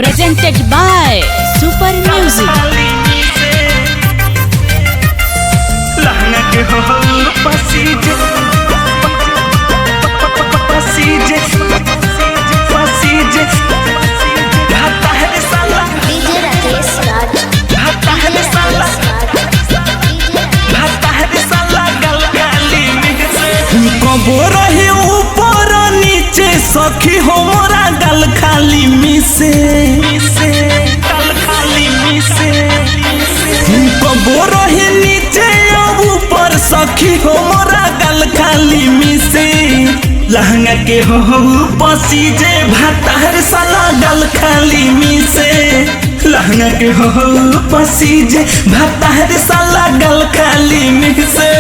presented by Super Music. कबो रहे ऊपर नीचे सखी हो मोरा गल खाली मिसे गल खाली मिसे। कबो रहे नीचे ऊपर सखी हो मोरा गल खाली मिसे। लहंगा के हो पसीजे भातार साला गल खाली मिसे। लहंगा के हो पसीजे भातार साला गल खाली मिसे।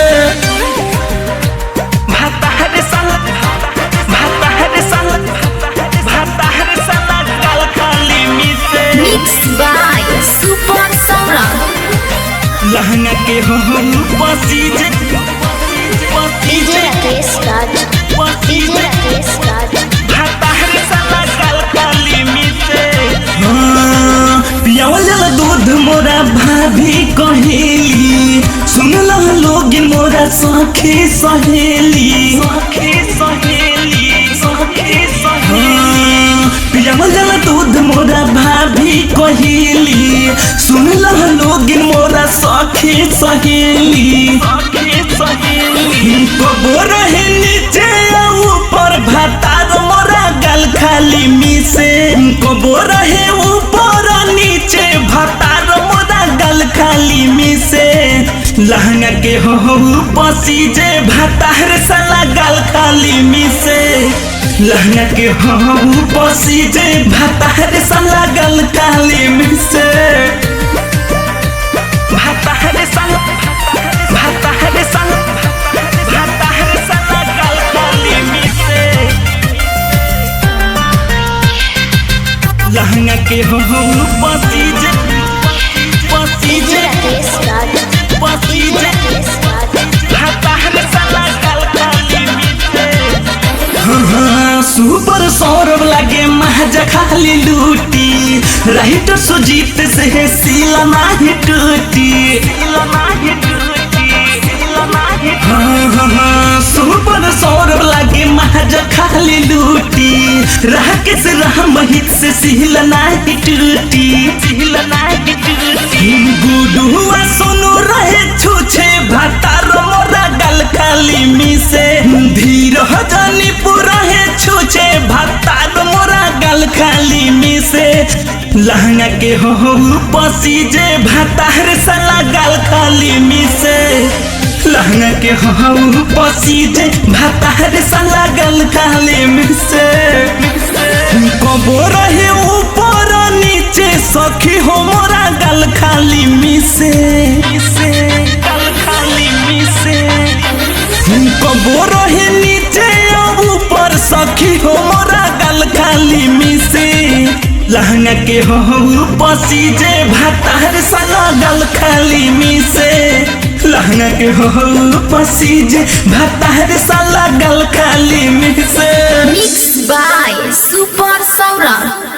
Mixed by Super Saurabh. लहंगा के हो पसीजे DJ Rakesh Raj. DJ Rakesh Raj. भातार साला गल खाली मिसे। पियावल दूध मोरा भाभी कहेली सुन लोग मोरा सखी सहेली सखी सहेली सखी सहेली। पियावल दूध मोरा भाभी कहेली सुन लोग मोरा सखी सहेली सखी सहेली। कबो रहे नीचे ऊपर भातार मोरा गल खाली मिसे। कबो रहे ऊपर नीचे भातार मोरा गल खाली मिसे। लहंगा के हो पसीजे भातार साला गल खाली मिसे। लहंगा के हो पसीजे भातार साला गल खाली मिसे। भातार साला भातार साला भातार साला गल खाली मिसे। लहंगा के हो पसीजे DJ Rakesh Raj. DJ Rakesh Raj. भातार साला गल खाली मिसे। सुपर सौरभ लागे महजा खाली लूटी राइट सुजीत से सीला नाही टूटी सीला नाही टूटी सीला नाही। सुपर सौरभ लागे महजा खाली लूटी राकेश रहमहित से सीला नाही टूटी सीला नाही टूटी। गुडुआ सोनू रहे छुछे भातार मोरा गल खाली मिसे। धीर जानी पूरा है छुछे भातार मोरा गल खाली मिसे। लहंगा के हो पसीजे भातार साला गल खाली मिसे। लहंगा के हो पसीजे भातार साला गल खाली मिसे। कबो रहे ऊपर नीचे सखी हो मोरा गल खाली मिसे गल खाली मिसे। कबो रहे नीचे ऊपर सखी हो मोरा गल खाली मिसे। लहंगा के हो पसीजे भातार साला गल खाली मिसे। लहंगा के हो पसीजे भातार साला गल खाली मिसे। Mixed by Super Saurabh.